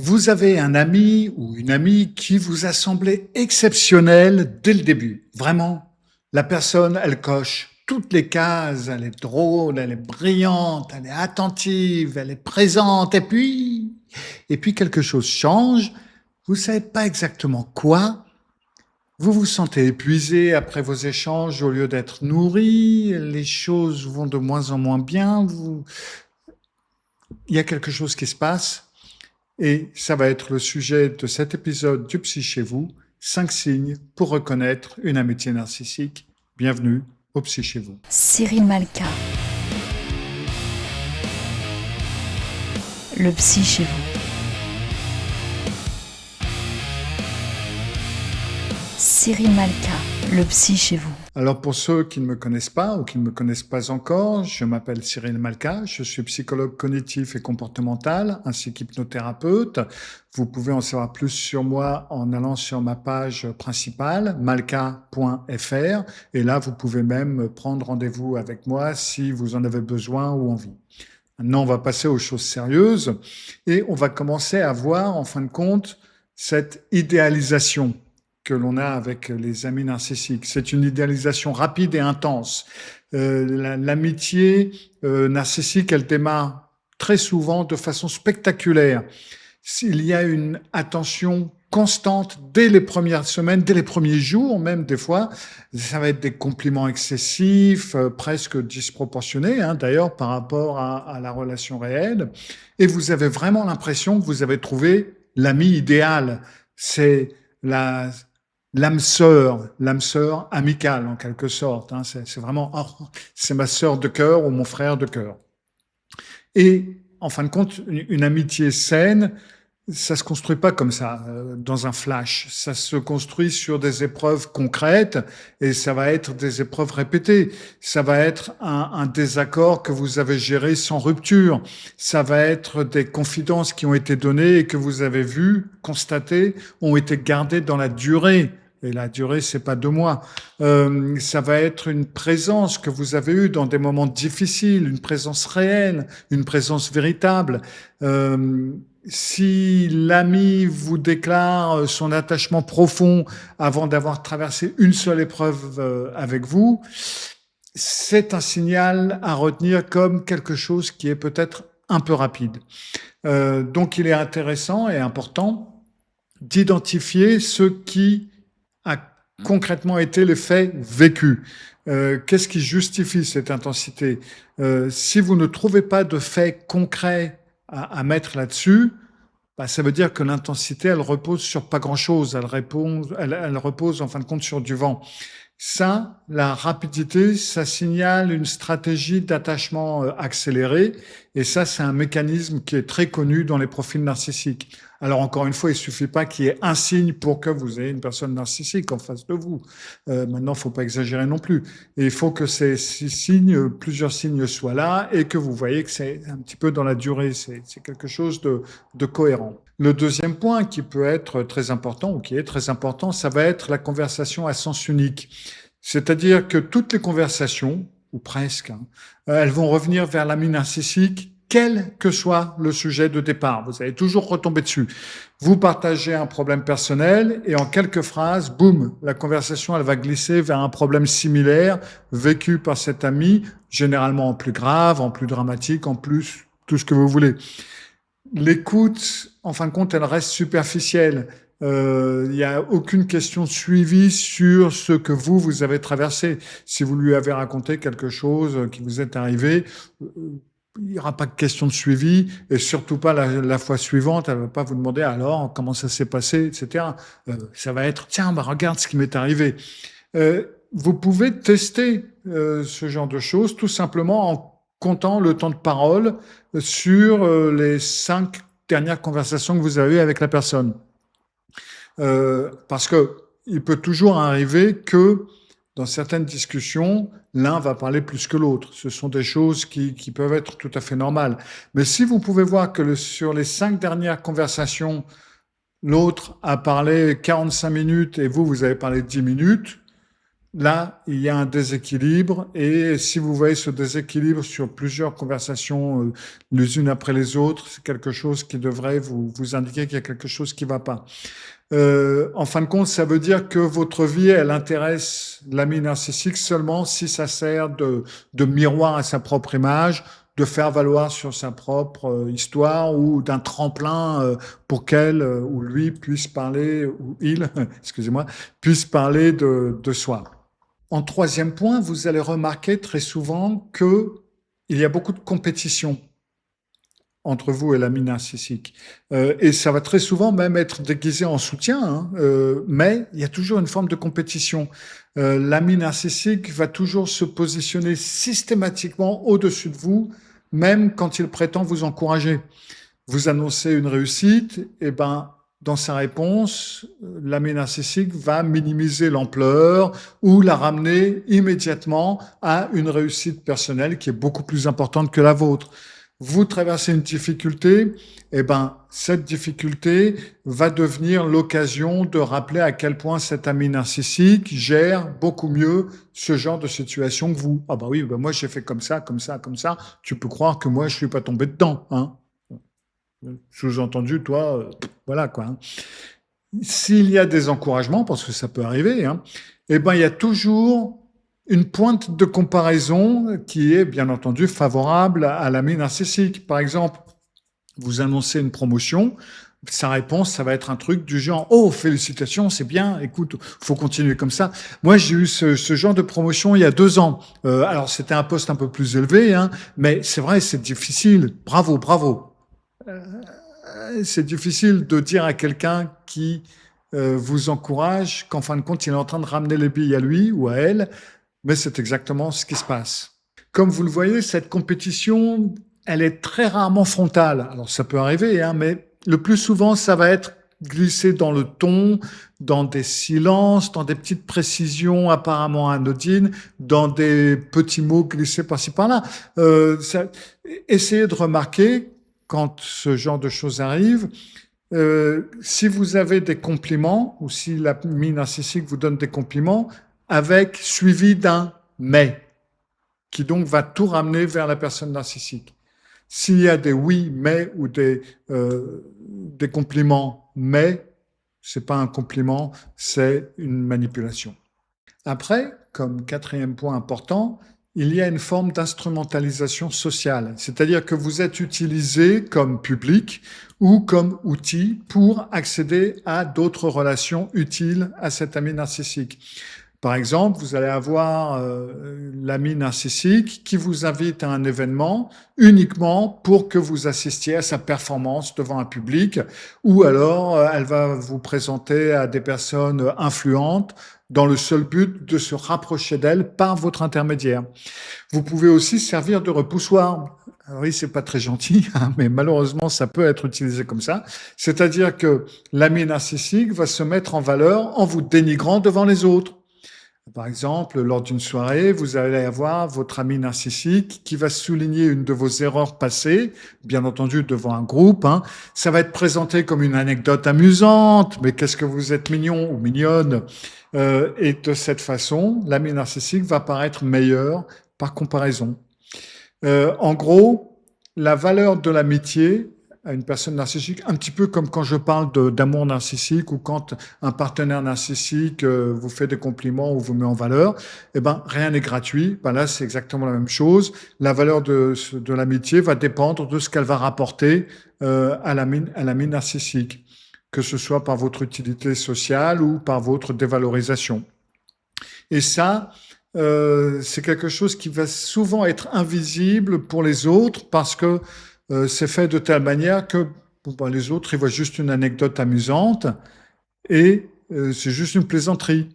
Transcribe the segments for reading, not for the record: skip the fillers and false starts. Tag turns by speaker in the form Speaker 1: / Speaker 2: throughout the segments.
Speaker 1: Vous avez un ami ou une amie qui vous a semblé exceptionnel dès le début. Vraiment, la personne, elle coche toutes les cases, elle est drôle, elle est brillante, elle est attentive, elle est présente, et puis quelque chose change, vous savez pas exactement quoi, vous vous sentez épuisé après vos échanges au lieu d'être nourri, les choses vont de moins en moins bien, il y a quelque chose qui se passe. Et ça va être le sujet de cet épisode du Psy chez vous, 5 signes pour reconnaître une amitié narcissique. Bienvenue au Psy chez vous.
Speaker 2: Cyril Malka, le psy chez vous. Cyril Malka, le psy chez vous.
Speaker 1: Alors pour ceux qui ne me connaissent pas ou qui ne me connaissent pas encore, je m'appelle Cyril Malka, je suis psychologue cognitif et comportemental ainsi qu'hypnothérapeute. Vous pouvez en savoir plus sur moi en allant sur ma page principale, malka.fr, et là vous pouvez même prendre rendez-vous avec moi si vous en avez besoin ou envie. Maintenant, on va passer aux choses sérieuses et on va commencer à voir en fin de compte cette idéalisation que l'on a avec les amis narcissiques. C'est une idéalisation rapide et intense. L'amitié narcissique, elle démarre très souvent de façon spectaculaire. Il y a une attention constante dès les premières semaines, dès les premiers jours même des fois. Ça va être des compliments excessifs, presque disproportionnés d'ailleurs par rapport à la relation réelle. Et vous avez vraiment l'impression que vous avez trouvé l'ami idéal. C'est l'âme sœur amicale en quelque sorte. C'est vraiment, c'est ma sœur de cœur ou mon frère de cœur. Et en fin de compte, une amitié saine, ça se construit pas comme ça, dans un flash. Ça se construit sur des épreuves concrètes et ça va être des épreuves répétées. Ça va être un désaccord que vous avez géré sans rupture. Ça va être des confidences qui ont été données et que vous avez vues, constatées, ont été gardées dans la durée. Et la durée, c'est pas 2 mois. Ça va être une présence que vous avez eue dans des moments difficiles, une présence réelle, une présence véritable. Si l'ami vous déclare son attachement profond avant d'avoir traversé une seule épreuve avec vous, c'est un signal à retenir comme quelque chose qui est peut-être un peu rapide. Donc il est intéressant et important d'identifier ce qui a concrètement été les faits vécus. Qu'est-ce qui justifie cette intensité? Si vous ne trouvez pas de faits concrets à mettre là-dessus, ça veut dire que l'intensité, elle repose sur pas grand-chose. Elle repose en fin de compte sur du vent. Ça, la rapidité, ça signale une stratégie d'attachement accélérée. Et ça, c'est un mécanisme qui est très connu dans les profils narcissiques. Alors, encore une fois, il suffit pas qu'il y ait un signe pour que vous ayez une personne narcissique en face de vous. Maintenant, faut pas exagérer non plus. Et il faut que ces 6 signes, plusieurs signes soient là et que vous voyez que c'est un petit peu dans la durée. C'est quelque chose de cohérent. Le deuxième point qui peut être très important ou qui est très important, ça va être la conversation à sens unique. C'est-à-dire que toutes les conversations, ou presque, elles vont revenir vers l'ami narcissique, quel que soit le sujet de départ. Vous allez toujours retomber dessus. Vous partagez un problème personnel et en quelques phrases, boum, la conversation, elle va glisser vers un problème similaire vécu par cet ami, généralement en plus grave, en plus dramatique, en plus tout ce que vous voulez. L'écoute, en fin de compte, elle reste superficielle. Il n'y a aucune question suivie sur ce que vous avez traversé. Si vous lui avez raconté quelque chose qui vous est arrivé, il n'y aura pas de question de suivi et surtout pas la fois suivante. Elle ne va pas vous demander alors comment ça s'est passé, etc. Ça va être tiens, regarde ce qui m'est arrivé. Vous pouvez tester ce genre de choses tout simplement en comptant le temps de parole sur les 5 dernières conversations que vous avez eues avec la personne. Parce que il peut toujours arriver que dans certaines discussions, l'un va parler plus que l'autre. Ce sont des choses qui peuvent être tout à fait normales. Mais si vous pouvez voir que sur les 5 dernières conversations, l'autre a parlé 45 minutes et vous avez parlé 10 minutes, là, il y a un déséquilibre et si vous voyez ce déséquilibre sur plusieurs conversations les unes après les autres, c'est quelque chose qui devrait vous indiquer qu'il y a quelque chose qui ne va pas. En fin de compte, ça veut dire que votre vie, elle intéresse l'ami narcissique seulement si ça sert de miroir à sa propre image, de faire valoir sur sa propre histoire ou d'un tremplin pour qu'elle ou lui puisse parler, ou il, excusez-moi, puisse parler de soi. En troisième point, vous allez remarquer très souvent que il y a beaucoup de compétition entre vous et l'ami narcissique. Et ça va très souvent même être déguisé en soutien, hein, mais il y a toujours une forme de compétition. L'ami narcissique va toujours se positionner systématiquement au-dessus de vous, même quand il prétend vous encourager. Vous annoncez une réussite, et ben dans sa réponse, l'ami narcissique va minimiser l'ampleur ou la ramener immédiatement à une réussite personnelle qui est beaucoup plus importante que la vôtre. Vous traversez une difficulté, et ben cette difficulté va devenir l'occasion de rappeler à quel point cet ami narcissique gère beaucoup mieux ce genre de situation que vous. Ah bah oui, bah moi j'ai fait comme ça, comme ça, comme ça. Tu peux croire que moi je suis pas tombé dedans, hein. Sous-entendu, toi, voilà quoi. Hein. S'il y a des encouragements, parce que ça peut arriver, hein, eh ben il y a toujours une pointe de comparaison qui est bien entendu favorable à l'ami narcissique. Par exemple, vous annoncez une promotion, sa réponse, ça va être un truc du genre « Oh, félicitations, c'est bien, écoute, faut continuer comme ça. » Moi, j'ai eu ce genre de promotion il y a 2 ans. Alors, c'était un poste un peu plus élevé, hein, mais c'est vrai, c'est difficile. Bravo, bravo. C'est difficile de dire à quelqu'un qui vous encourage qu'en fin de compte, il est en train de ramener les billes à lui ou à elle, mais c'est exactement ce qui se passe. Comme vous le voyez, cette compétition, elle est très rarement frontale. Alors ça peut arriver, hein, mais le plus souvent, ça va être glissé dans le ton, dans des silences, dans des petites précisions apparemment anodines, dans des petits mots glissés par-ci par-là. Essayez de remarquer quand ce genre de choses arrive, si vous avez des compliments ou si l'ami narcissique vous donne des compliments, avec suivi d'un mais, qui donc va tout ramener vers la personne narcissique. S'il y a des oui, mais ou des compliments, mais, c'est pas un compliment, c'est une manipulation. Après, comme 4e point important, il y a une forme d'instrumentalisation sociale, c'est-à-dire que vous êtes utilisé comme public ou comme outil pour accéder à d'autres relations utiles à cet ami narcissique. Par exemple, vous allez avoir l'ami narcissique qui vous invite à un événement uniquement pour que vous assistiez à sa performance devant un public, ou alors elle va vous présenter à des personnes influentes dans le seul but de se rapprocher d'elle par votre intermédiaire. Vous pouvez aussi servir de repoussoir. Alors oui, c'est pas très gentil, hein, mais malheureusement, ça peut être utilisé comme ça. C'est-à-dire que l'ami narcissique va se mettre en valeur en vous dénigrant devant les autres. Par exemple, lors d'une soirée, vous allez avoir votre ami narcissique qui va souligner une de vos erreurs passées, bien entendu devant un groupe. Hein. Ça va être présenté comme une anecdote amusante, mais qu'est-ce que vous êtes mignon ou mignonne. Et de cette façon, l'ami narcissique va paraître meilleur par comparaison. En gros, la valeur de l'amitié à une personne narcissique, un petit peu comme quand je parle d'amour narcissique ou quand un partenaire narcissique vous fait des compliments ou vous met en valeur, eh ben rien n'est gratuit. Ben là, c'est exactement la même chose. La valeur de l'amitié va dépendre de ce qu'elle va rapporter à l'ami narcissique, que ce soit par votre utilité sociale ou par votre dévalorisation. Et ça, c'est quelque chose qui va souvent être invisible pour les autres parce que c'est fait de telle manière que les autres, ils voient juste une anecdote amusante et c'est juste une plaisanterie.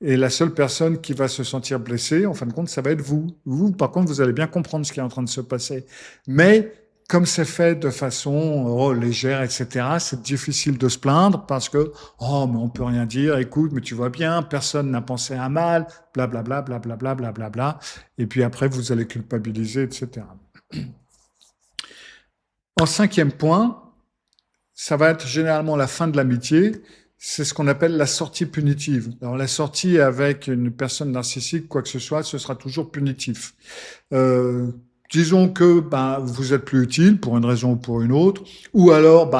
Speaker 1: Et la seule personne qui va se sentir blessée, en fin de compte, ça va être vous. Vous, par contre, vous allez bien comprendre ce qui est en train de se passer. Mais comme c'est fait de façon légère, etc., c'est difficile de se plaindre parce que « Oh, mais on peut rien dire, écoute, mais tu vois bien, personne n'a pensé à mal, blablabla, blablabla, blablabla. » Et puis après, vous allez culpabiliser, etc. En 5e point, ça va être généralement la fin de l'amitié. c'est ce qu'on appelle la sortie punitive. Alors la sortie avec une personne narcissique, quoi que ce soit, ce sera toujours punitif. Euh, Disons que vous êtes plus utile pour une raison ou pour une autre, ou alors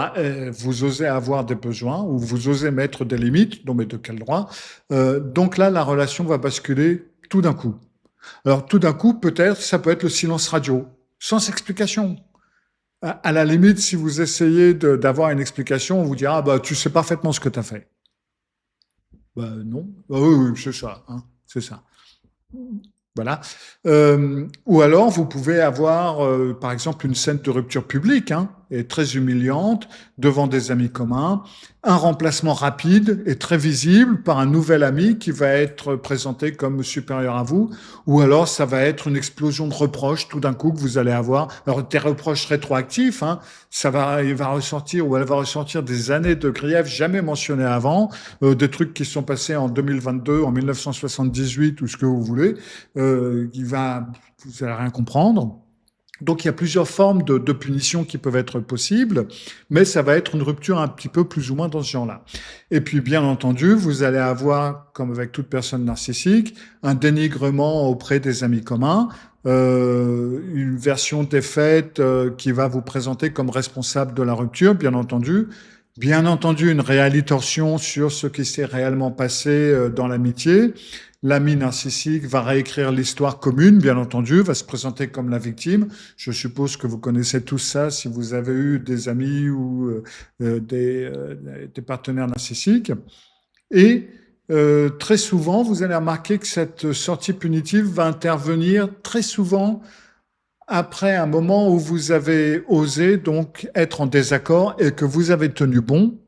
Speaker 1: vous osez avoir des besoins, ou vous osez mettre des limites, non mais de quel droit. Donc là, la relation va basculer tout d'un coup. Alors tout d'un coup, peut-être, ça peut être le silence radio, sans explication. À la limite, si vous essayez d'avoir une explication, on vous dira tu sais parfaitement ce que tu as fait. Non. Oui, oui, c'est ça. Hein, c'est ça. Voilà. Ou alors, vous pouvez avoir, par exemple, une scène de rupture publique, hein, et très humiliante, devant des amis communs, un remplacement rapide et très visible par un nouvel ami qui va être présenté comme supérieur à vous, ou alors ça va être une explosion de reproches tout d'un coup que vous allez avoir. Alors, des reproches rétroactifs, hein, il va ressortir ou elle va ressortir des années de griefs jamais mentionnés avant, des trucs qui sont passés en 2022, en 1978 ou ce que vous voulez. Vous allez rien comprendre. Donc il y a plusieurs formes de punitions qui peuvent être possibles, mais ça va être une rupture un petit peu plus ou moins dans ce genre-là. Et puis bien entendu, vous allez avoir, comme avec toute personne narcissique, un dénigrement auprès des amis communs, une version des faits qui va vous présenter comme responsable de la rupture, bien entendu. Bien entendu, une réalitorsion sur ce qui s'est réellement passé dans l'amitié. L'ami narcissique va réécrire l'histoire commune, bien entendu, va se présenter comme la victime. Je suppose que vous connaissez tous ça si vous avez eu des amis ou des partenaires narcissiques. Et très souvent, vous allez remarquer que cette sortie punitive va intervenir très souvent après un moment où vous avez osé donc être en désaccord et que vous avez tenu bon,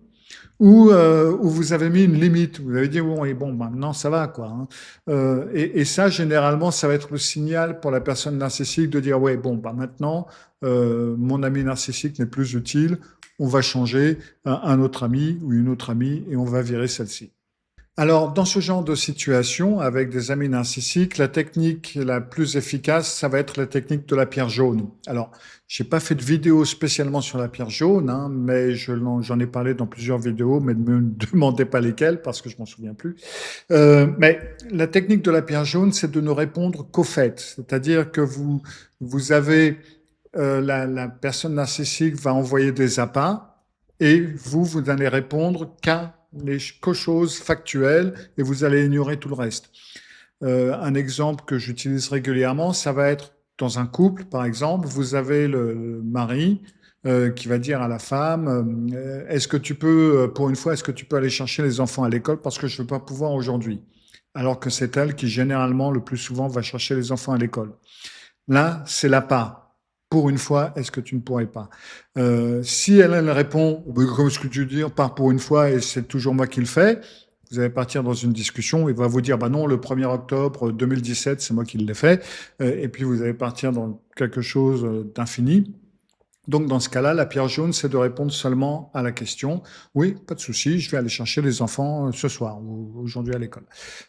Speaker 1: ou où vous avez mis une limite. Vous avez dit, bon, et bon, maintenant ça va, quoi. Hein. Et ça, généralement, ça va être le signal pour la personne narcissique de dire, ouais, bon, maintenant, mon ami narcissique n'est plus utile, on va changer un autre ami ou une autre amie et on va virer celle-ci. Alors, dans ce genre de situation, avec des amis narcissiques, la technique la plus efficace, ça va être la technique de la pierre jaune. Alors, j'ai pas fait de vidéo spécialement sur la pierre jaune, hein, mais j'en ai parlé dans plusieurs vidéos, mais ne me demandez pas lesquelles parce que je m'en souviens plus. Mais la technique de la pierre jaune, c'est de ne répondre qu'aux faits. C'est-à-dire que vous avez la personne narcissique va envoyer des appâts et vous n'allez répondre qu'aux choses factuelles et vous allez ignorer tout le reste. Un exemple que j'utilise régulièrement, ça va être dans un couple, par exemple, vous avez le mari qui va dire à la femme est-ce que tu peux, pour une fois, est-ce que tu peux aller chercher les enfants à l'école parce que je ne vais pas pouvoir aujourd'hui. Alors que c'est elle qui, généralement, le plus souvent, va chercher les enfants à l'école. Là, c'est la part. Pour une fois, est-ce que tu ne pourrais pas Si elle répond, comme ce que tu dis, part pour une fois et c'est toujours moi qui le fais, vous allez partir dans une discussion, il va vous dire, non, le 1er octobre 2017, c'est moi qui l'ai fait, et puis vous allez partir dans quelque chose d'infini. Donc, dans ce cas-là, la pierre jaune, c'est de répondre seulement à la question. Oui, pas de souci, je vais aller chercher les enfants ce soir ou aujourd'hui à l'école.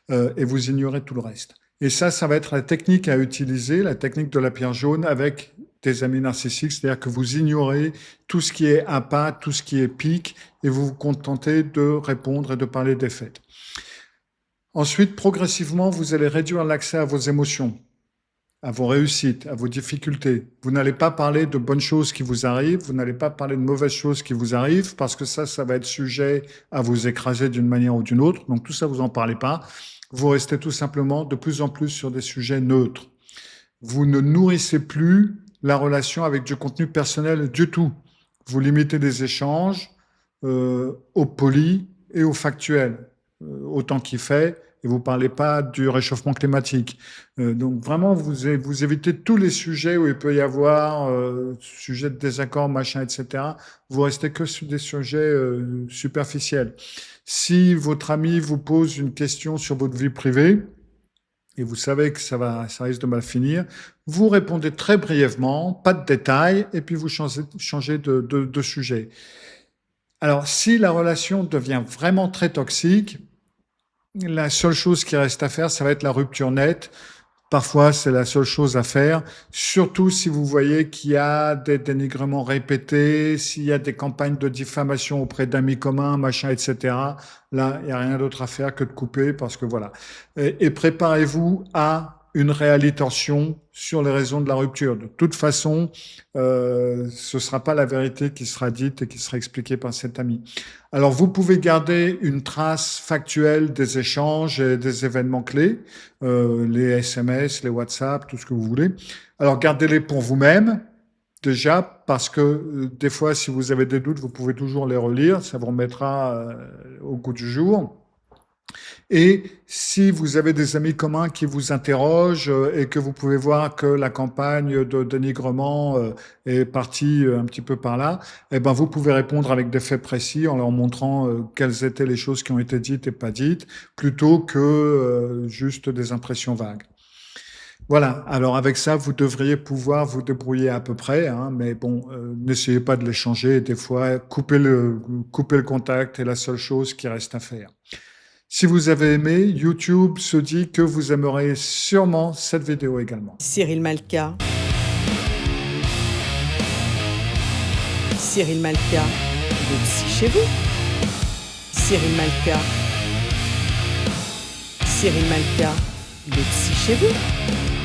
Speaker 1: Et vous ignorez tout le reste. Et ça va être la technique à utiliser, la technique de la pierre jaune avec des amis narcissiques, c'est-à-dire que vous ignorez tout ce qui est appât, tout ce qui est pique, et vous vous contentez de répondre et de parler des faits. Ensuite, progressivement, vous allez réduire l'accès à vos émotions, à vos réussites, à vos difficultés. Vous n'allez pas parler de bonnes choses qui vous arrivent, vous n'allez pas parler de mauvaises choses qui vous arrivent, parce que ça va être sujet à vous écraser d'une manière ou d'une autre. Donc tout ça, vous n'en parlez pas. Vous restez tout simplement de plus en plus sur des sujets neutres. Vous ne nourrissez plus la relation avec du contenu personnel du tout. Vous limitez les échanges au poli et au factuel, autant qu'il fait, et vous ne parlez pas du réchauffement climatique. Donc vraiment, vous évitez tous les sujets où il peut y avoir sujet de désaccord, machin, etc. Vous restez que sur des sujets superficiels. Si votre ami vous pose une question sur votre vie privée, et vous savez que ça risque de mal finir, vous répondez très brièvement, pas de détails, et puis vous changez de sujet. Alors, si la relation devient vraiment très toxique, la seule chose qui reste à faire, ça va être la rupture nette, Parfois, c'est la seule chose à faire, surtout si vous voyez qu'il y a des dénigrements répétés, s'il y a des campagnes de diffamation auprès d'amis communs, machin, etc. Là, il n'y a rien d'autre à faire que de couper parce que voilà. Et préparez-vous à une réalitation sur les raisons de la rupture. De toute façon, ce sera pas la vérité qui sera dite et qui sera expliquée par cet ami. Alors, vous pouvez garder une trace factuelle des échanges et des événements clés, les SMS, les WhatsApp, tout ce que vous voulez. Alors, gardez-les pour vous-même, déjà, parce que des fois, si vous avez des doutes, vous pouvez toujours les relire, ça vous remettra au goût du jour. Et si vous avez des amis communs qui vous interrogent et que vous pouvez voir que la campagne de dénigrement est partie un petit peu par là, eh ben vous pouvez répondre avec des faits précis en leur montrant quelles étaient les choses qui ont été dites et pas dites, plutôt que juste des impressions vagues. Voilà, alors avec ça, vous devriez pouvoir vous débrouiller à peu près, hein, mais bon, n'essayez pas de les changer. Des fois, couper le contact est la seule chose qui reste à faire. Si vous avez aimé, YouTube se dit que vous aimerez sûrement cette vidéo également.
Speaker 3: Cyril Malka. Cyril Malka, le psy chez vous. Cyril Malka. Cyril Malka, le psy chez vous.